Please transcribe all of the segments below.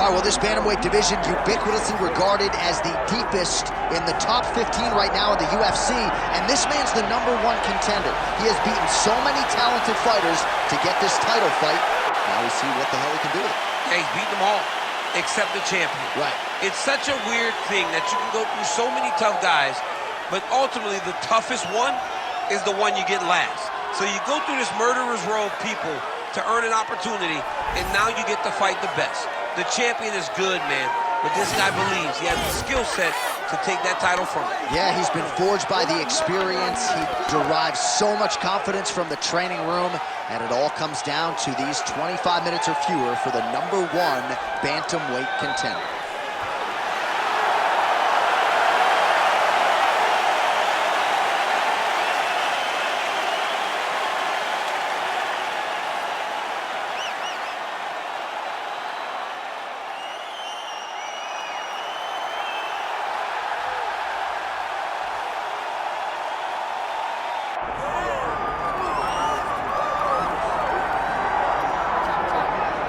All right, well, this bantamweight division ubiquitously regarded as the deepest in the top 15 right now in the UFC, and this man's the #1 contender. He has beaten so many talented fighters to get this title fight. Now we see what the hell he can do with it. Yeah, he's beaten them all, except the champion. Right. It's such a weird thing that you can go through so many tough guys, but ultimately the toughest one is the one you get last. So you go through this murderer's row of people to earn an opportunity, and now you get to fight the best. The champion is good, man, but this guy believes he has the skill set to take that title from him. Yeah, he's been forged by the experience. He derives so much confidence from the training room, and it all comes down to these 25 minutes or fewer for the #1 bantamweight contender.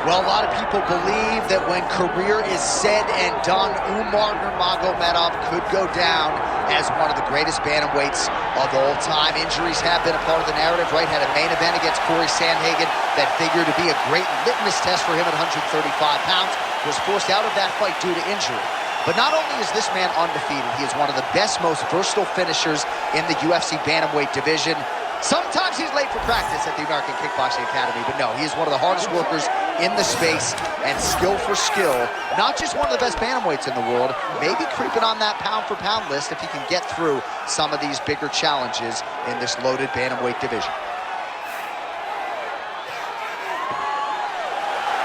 Well, a lot of people believe that when career is said and done, Umar Nurmagomedov could go down as one of the greatest bantamweights of all time. Injuries have been a part of the narrative, right? Had a main event against Corey Sandhagen that figured to be a great litmus test for him at 135 pounds. Was forced out of that fight due to injury. But not only is this man undefeated, he is one of the best, most versatile finishers in the UFC bantamweight division. Sometimes he's late for practice at the American Kickboxing Academy, but no, he is one of the hardest workers in the space, and skill for skill, not just one of the best bantamweights in the world, maybe creeping on that pound-for-pound list if he can get through some of these bigger challenges in this loaded bantamweight division.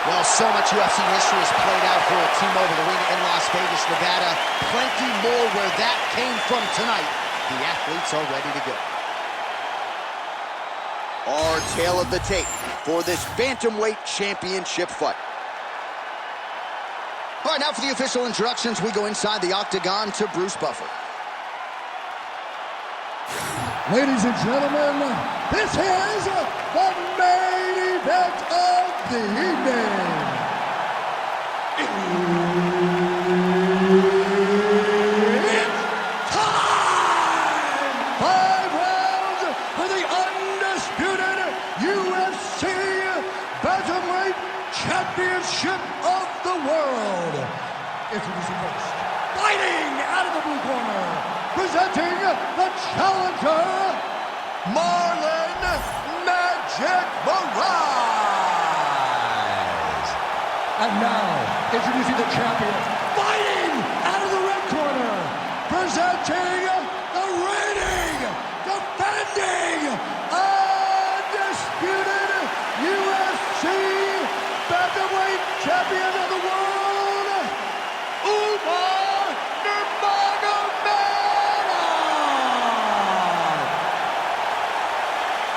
Well, so much UFC history has played out here at T-Mobile Arena in Las Vegas, Nevada. Plenty more where that came from tonight. The athletes are ready to go. Our tale of the tape for this bantamweight championship fight. All right, now for the official introductions, we go inside the octagon to Bruce Buffer. Ladies and gentlemen, this is the main event of the evening. It's time! 5 rounds for the undisputed UFC Bantamweight Championship of the world. Introducing first, fighting out of the blue corner, presenting the challenger, Marlon Moraes. And now, introducing the champion, fighting out of the red corner, presenting the reigning, defending, undisputed UFC Bantamweight Champion of the world, Umar Nurmagomedov.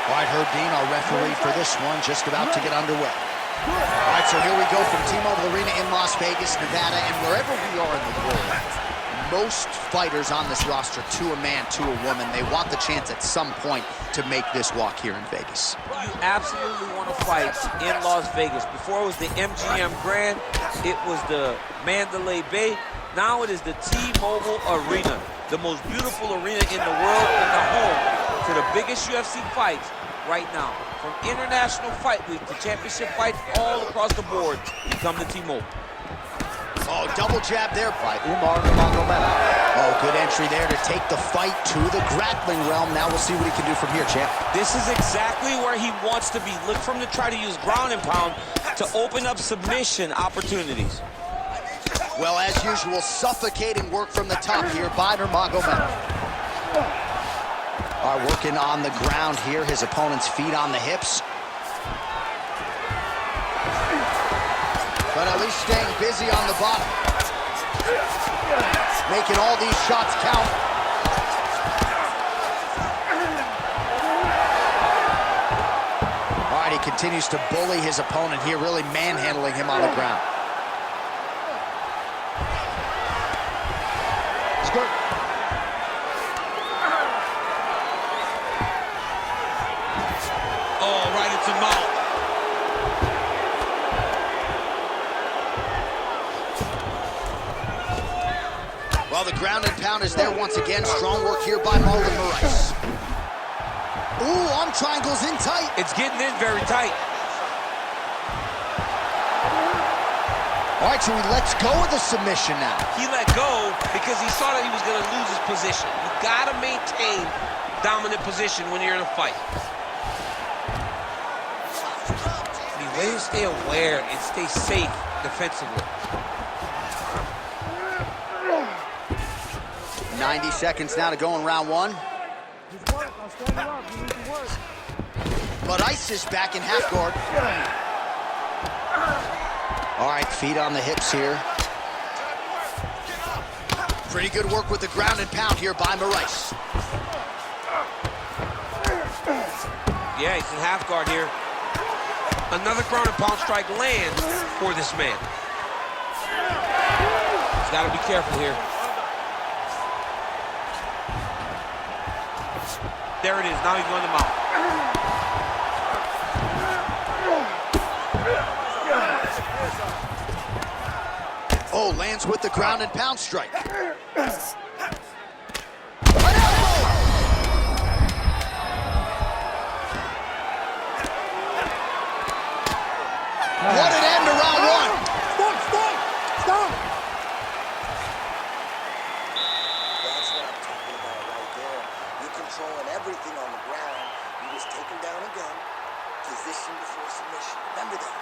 All right, Herb Dean, our referee for this one, just about to get underway. All right, so here we go from T-Mobile Arena in Las Vegas, Nevada, and wherever we are in the world, most fighters on this roster, to a man, to a woman, they want the chance at some point to make this walk here in Vegas. You absolutely want to fight in Las Vegas. Before it was the MGM Grand, it was the Mandalay Bay. Now it is the T-Mobile Arena, the most beautiful arena in the world and the home to the biggest UFC fights right now. From International Fight Week to championship fights all across the board, you come to T-Mobile. Oh, double jab there by Umar Nurmagomedov. Oh, good entry there to take the fight to the grappling realm. Now we'll see what he can do from here, champ. This is exactly where he wants to be. Look for him to try to use ground and pound to open up submission opportunities. Well, as usual, suffocating work from the top here by Nurmagomedov. All right, working on the ground here. His opponent's feet on the hips. But at least staying busy on the bottom. Making all these shots count. All right, he continues to bully his opponent here, really manhandling him on the ground. Skirt. Oh, right into mouth. Well, the ground and pound is there once again. Strong work here by Marlon Moraes. Ooh, arm triangles in tight. It's getting in very tight. All right, so he lets go of the submission now. He let go because he saw that he was going to lose his position. You got to maintain dominant position when you're in a fight. The way to stay aware and stay safe defensively. 90 seconds now to go in round one. Moraes is back in half guard. All right, feet on the hips here. Pretty good work with the ground and pound here by Moraes. Yeah, he's in half guard here. Another ground and pound strike lands for this man. He's got to be careful here. There it is. Now he's going to mount. Oh, lands with the ground and pound strike. What an end to round one. Stop! That's what I'm talking about right there. You're controlling everything on the ground. You just take him down again. Position before submission. Remember that.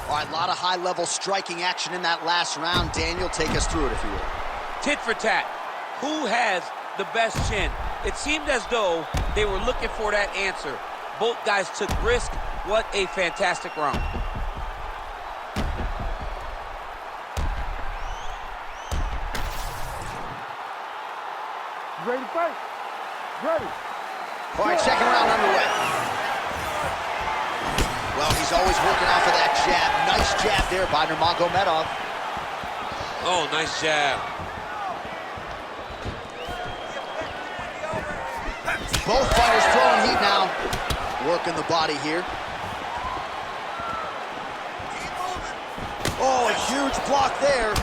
All right, a lot of high-level striking action in that last round. Daniel, take us through it, if you will. Tit for tat. Who has the best chin? It seemed as though they were looking for that answer. Both guys took risk. What a fantastic round. Ready to fight? Ready. All right, second round underway. Well, he's always working off of that jab. Nice jab there by Nurmagomedov. Oh, nice jab. Both fighters throwing heat now. Working the body here. Oh, a huge block there.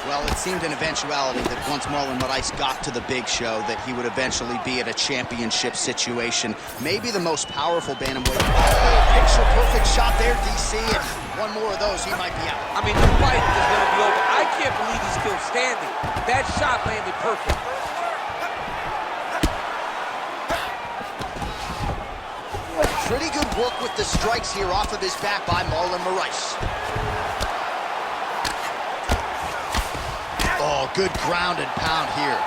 Well, it seemed an eventuality that once Marlon Moraes got to the big show that he would eventually be at a championship situation. Maybe the most powerful bantamweight. Oh, picture-perfect shot there, DC, and one more of those, he might be out. I mean, the fight is going to be over. I can't believe he's still standing. That shot landed perfect. Pretty good work with the strikes here off of his back by Marlon Moraes. Oh, good ground and pound here.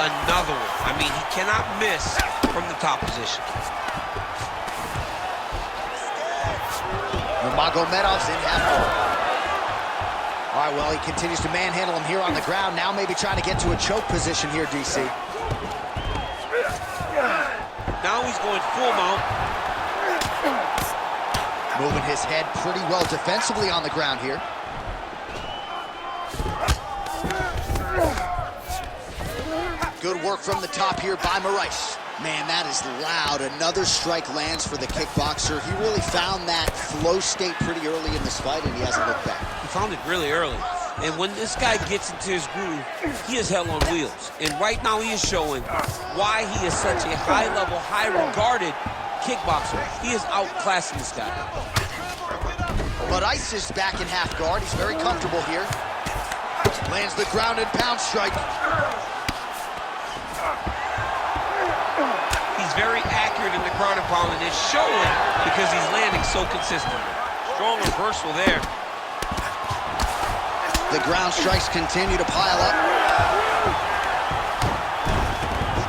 Another one. I mean, he cannot miss from the top position. Nurmagomedov's in half guard. All right, well, he continues to manhandle him here on the ground. Now maybe trying to get to a choke position here, DC. Now he's going full mount. Moving his head pretty well defensively on the ground here. Good work from the top here by Moraes. Man, that is loud. Another strike lands for the kickboxer. He really found that flow state pretty early in this fight, and he hasn't looked back. He found it really early. And when this guy gets into his groove, he is hell on wheels. And right now he is showing why he is such a high-level, high-regarded kickboxer. He is outclassing this guy. Moraes is back in half guard. He's very comfortable here. Lands the ground and pound strike. He's very accurate in the ground and pound, and it's showing because he's landing so consistently. Strong reversal there. The ground strikes continue to pile up.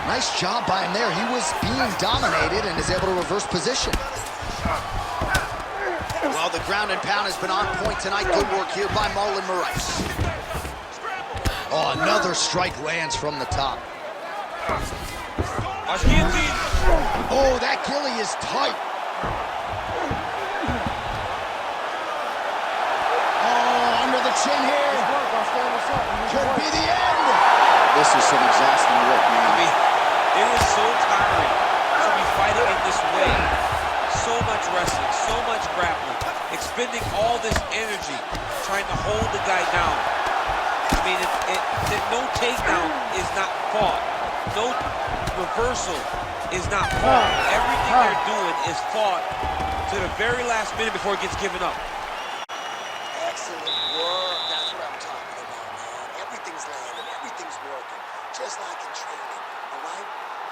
Nice job by him there. He was being dominated and is able to reverse position. Well, the ground and pound has been on point tonight. Good work here by Marlon Moraes. Oh, another strike lands from the top. Oh, that gilly is tight. Oh, under the chin here. Could be the end. This is some exhausting work, man. I mean, it is so tiring to be fighting in this way. So much wrestling, so much grappling, expending all this energy, trying to hold the guy down. mean, no takedown is not fought. No reversal is not fought. Everything they're doing is fought to the very last minute before it gets given up. Excellent work. That's what I'm talking about, man. Everything's landing. Everything's working. Just like in training, all right?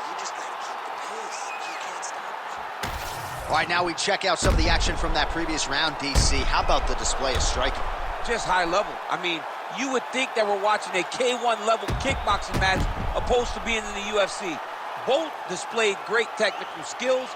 You just got to keep the pace. You can't stop it. All right, now we check out some of the action from that previous round, DC. How about the display of striking? Just high level. I mean, you would think that we're watching a K1 level kickboxing match opposed to being in the UFC. Both displayed great technical skills,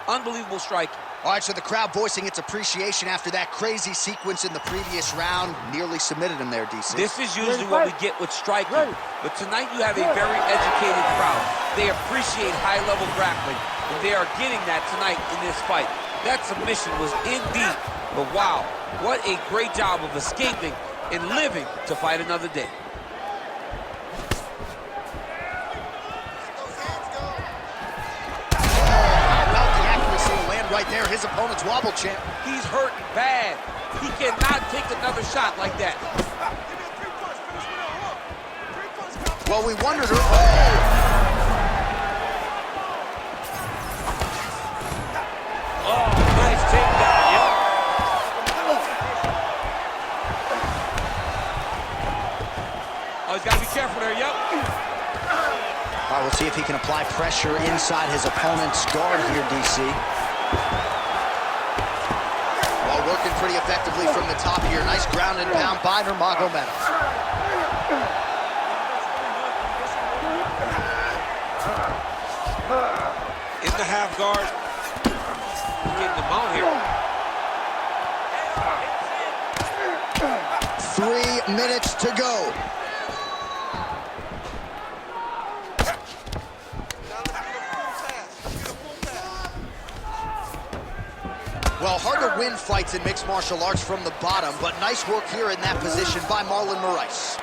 unbelievable striking. All right, so the crowd voicing its appreciation after that crazy sequence in the previous round. Nearly submitted him there, DC. This is usually what we get with striking. But tonight you have a very educated crowd. They appreciate high-level grappling, and they are getting that tonight in this fight. That submission was indeed, but wow, what a great job of escaping and living to fight another day. Right there, his opponent's wobble champ. He's hurting bad. He cannot take another shot like that. Well, we wondered. Oh, nice takedown. Yep. Oh, he's got to be careful there. Yep. All right, we'll see if he can apply pressure inside his opponent's guard here, DC. Well, working pretty effectively from the top here. Nice ground and pound by Nurmagomedov. In the half guard. Getting the mount here. 3 minutes to go. Well, hard to win fights in mixed martial arts from the bottom, but nice work here in that position by Marlon Moraes.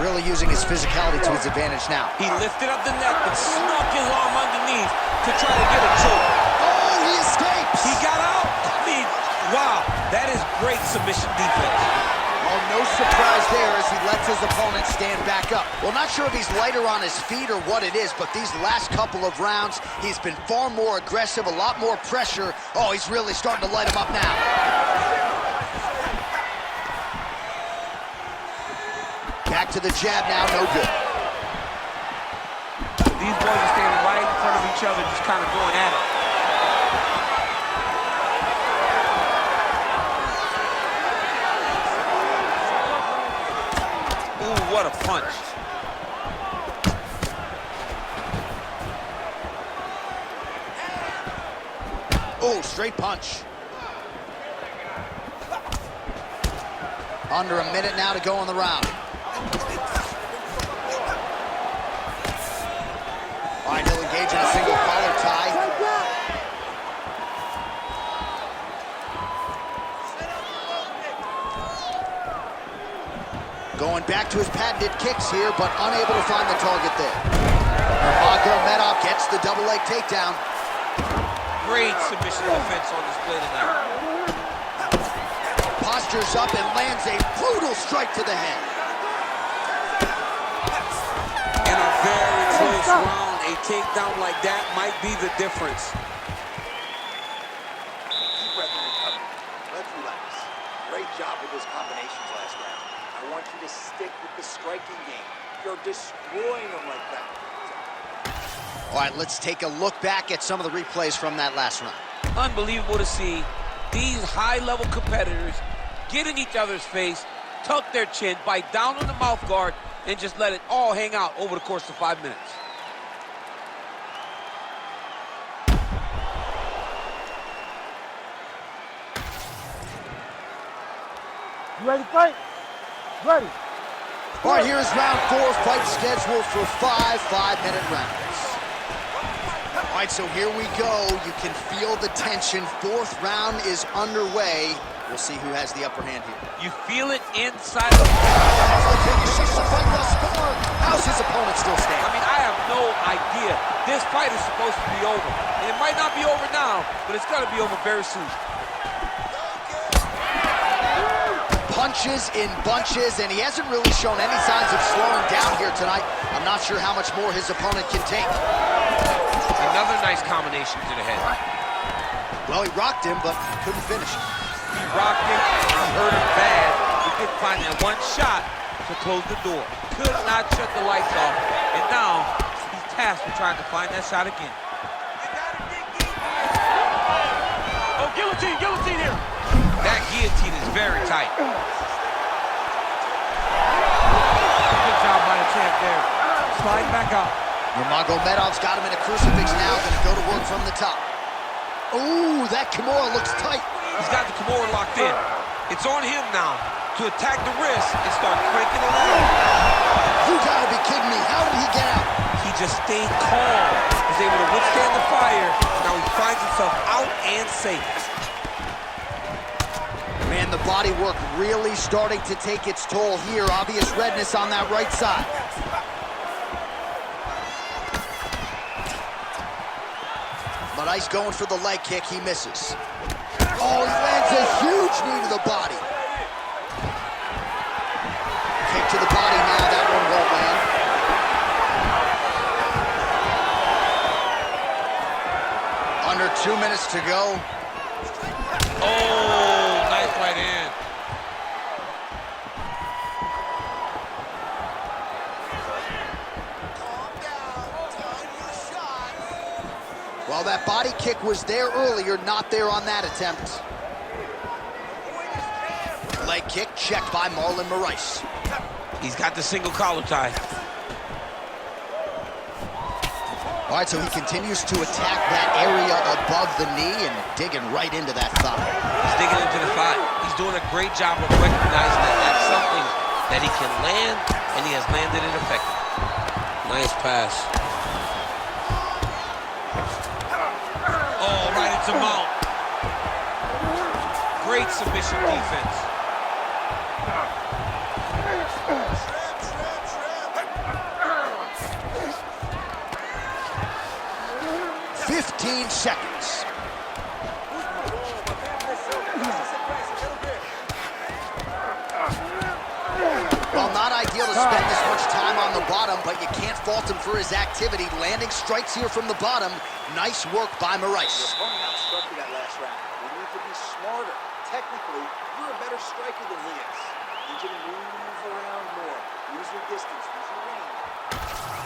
Really using his physicality to his advantage now. He lifted up the neck and snuck his arm underneath to try to get a choke. Oh, he escapes! He got out. I mean, wow, that is great submission defense. Oh, no surprise there as he lets his opponent stand back up. Well, not sure if he's lighter on his feet or what it is, but these last couple of rounds, he's been far more aggressive, a lot more pressure. Oh, he's really starting to light him up now. Back to the jab now, no good. These boys are standing right in front of each other, just kind of going at it. What a punch. Oh, straight punch. Under a minute now to go in the round. All right, he'll engage in a single collar tie. Going back to his patented kicks here, but unable to find the target there. Nurmagomedov gets the double leg takedown. Great submission defense on display tonight. Postures up and lands a brutal strike to the head. In a very close round, a takedown like that might be the difference. Deep breath and recover. Let's relax. Great job with those combinations last round. I want you to stick with the striking game. You're destroying them like that. All right, let's take a look back at some of the replays from that last round. Unbelievable to see these high-level competitors get in each other's face, tuck their chin, bite down on the mouth guard, and just let it all hang out over the course of 5 minutes. You ready to fight? Ready. All right, here's round 4, fight scheduled for 5 5-minute rounds. All right, so here we go. You can feel the tension. 4th round is underway. We'll see who has the upper hand here. You feel it inside the... How's his opponent still I standing? mean, I have no idea. This fight is supposed to be over. And it might not be over now, but it's going to be over very soon. punches in bunches, and he hasn't really shown any signs of slowing down here tonight. I'm not sure how much more his opponent can take. Another nice combination to the head. Well, he rocked him, but couldn't finish him. He rocked him, he hurt him bad. He couldn't find that one shot to close the door. Could not shut the lights off. And now, he's tasked with trying to find that shot again. Oh, guillotine, guillotine here. That guillotine is very tight. Good job by the champ there. Slide back up. Nurmagomedov's got him in a crucifix now, gonna go to work from the top. Ooh, that Kimura looks tight. He's got the Kimura locked in. It's on him now to attack the wrist and start cranking it out. You gotta be kidding me. How did he get out? He just stayed calm. Was able to withstand the fire. Now he finds himself out and safe. Man, the body work really starting to take its toll here. Obvious redness on that right side. Moraes going for the leg kick. He misses. Oh, he lands a huge knee to the body. Kick to the body now. That one won't land. Under 2 minutes to go. Oh, nice right hand. Well, that body kick was there earlier, not there on that attempt. Leg kick checked by Marlon Moraes. He's got the single collar tie. All right, so he continues to attack that area above the knee and digging right into that thigh. He's digging into the thigh. He's doing a great job of recognizing that that's something that he can land, and he has landed it effectively. Nice pass. Oh, right into mount. Great submission defense. Fifteen seconds. Well, not ideal to spend this much time on the bottom, but you can't fault him for his activity. Landing strikes here from the bottom. Nice work by Moraes. Your opponent outstruck you that last round. You need to be smarter. Technically, you're a better striker than he is. You need to move around more. Use your distance. Use your range.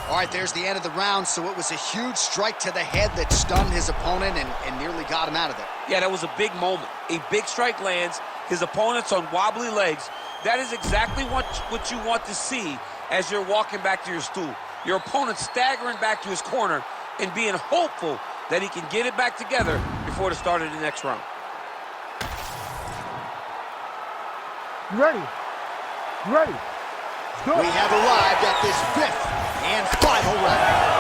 All right, there's the end of the round, so it was a huge strike to the head that stunned his opponent and nearly got him out of there. Yeah, that was a big moment. A big strike lands. His opponent's on wobbly legs. That is exactly what you want to see as you're walking back to your stool. Your opponent staggering back to his corner and being hopeful that he can get it back together before the start of the next round. You ready? You ready? Go. We have arrived at this fifth and final round.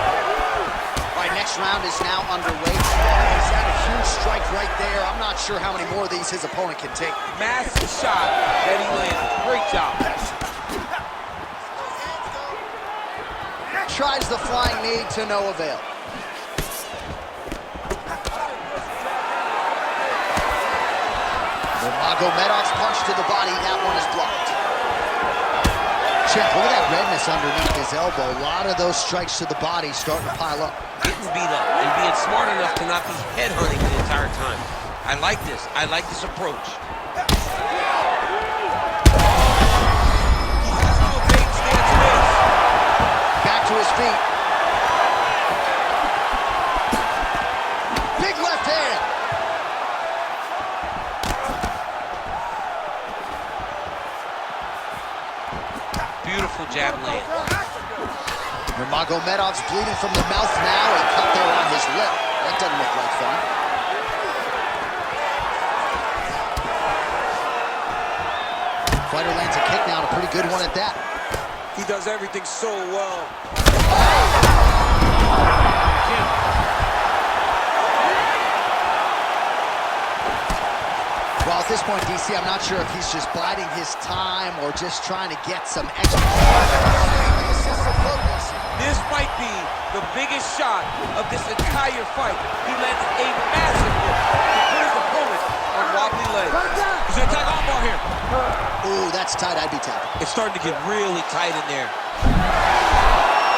All right, next round is now underway. He's had a huge strike right there. I'm not sure how many more of these his opponent can take. Massive shot that he landed. Great job. Tries the flying knee to no avail. Nurmagomedov's punch to the body. That one is blocked. Check, look at that redness underneath his elbow. A lot of those strikes to the body starting to pile up. Getting beat up and being smart enough to not be headhunting the entire time. I like this. I like this approach. Back to his feet. Big left hand. Beautiful jab land. Nurmagomedov's bleeding from the mouth now. A cut there on his lip. That doesn't look like fun. Fighter lands a kick now, and a pretty good one at that. He does everything so well. Well, at this point, DC, I'm not sure if he's just biding his time or just trying to get some extra. This might be the biggest shot of this entire fight. He lands a massive hook to put his opponent on wobbly legs. He's gonna attack armbar here. Ooh, that's tight. I'd be tapped. It's starting to get really tight in there.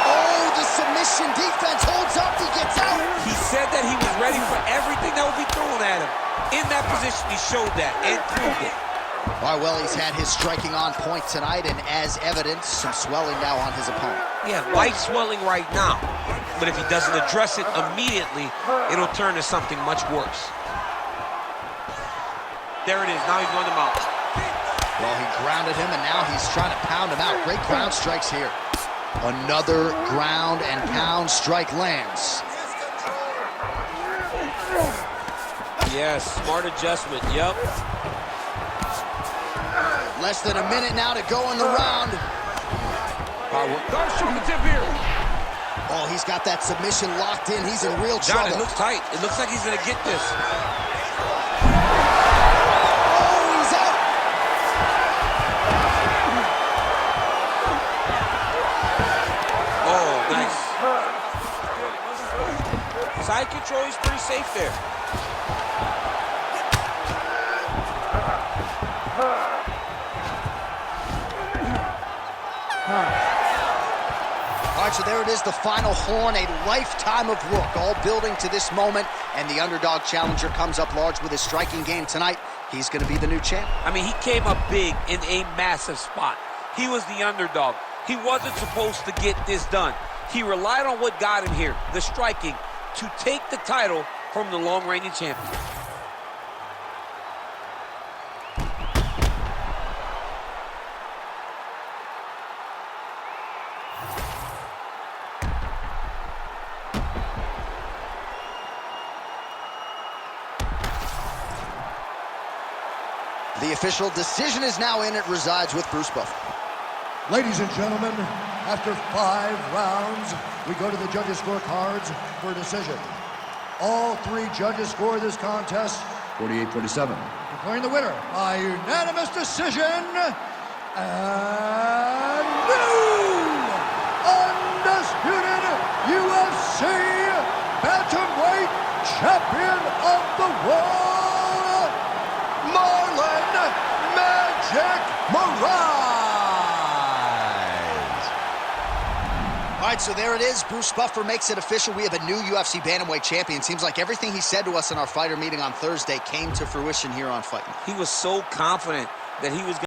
Oh, the submission defense holds up. He gets out. He said that he was ready for everything that would be thrown at him. In that position, he showed that and proved it. All right, well, he's had his striking on point tonight, and as evidence, some swelling now on his opponent. Yeah, light swelling right now. But if he doesn't address it immediately, it'll turn to something much worse. There it is. Now he's going to mount. Well, he grounded him, and now he's trying to pound him out. Great ground strikes here. Another ground and pound strike lands. Yes, smart adjustment. Yep. Less than a minute now to go in the round. Guard showing the tip here. Oh, he's got that submission locked in. He's in real John, trouble. it looks tight. It looks like he's going to get this. Oh, he's out. Oh, nice. Side control, he's pretty safe there. All right, so there it is, the final horn, a lifetime of work, all building to this moment, and the underdog challenger comes up large with his striking game tonight. He's going to be the new champ. I mean, he came up big in a massive spot. He was the underdog. He wasn't supposed to get this done. He relied on what got him here, the striking, to take the title from the long-reigning champion. The official decision is now in. It resides with Bruce Buffer. Ladies and gentlemen, after 5 rounds, we go to the judges' scorecards for a decision. All 3 judges score this contest 48-47. Declaring the winner by unanimous decision, and new undisputed UFC bantamweight champion of the world, Marlon Moraes. All right, so there it is. Bruce Buffer makes it official. We have a new UFC bantamweight champion. Seems like everything he said to us in our fighter meeting on Thursday came to fruition here on Fight Night. He was so confident that he was going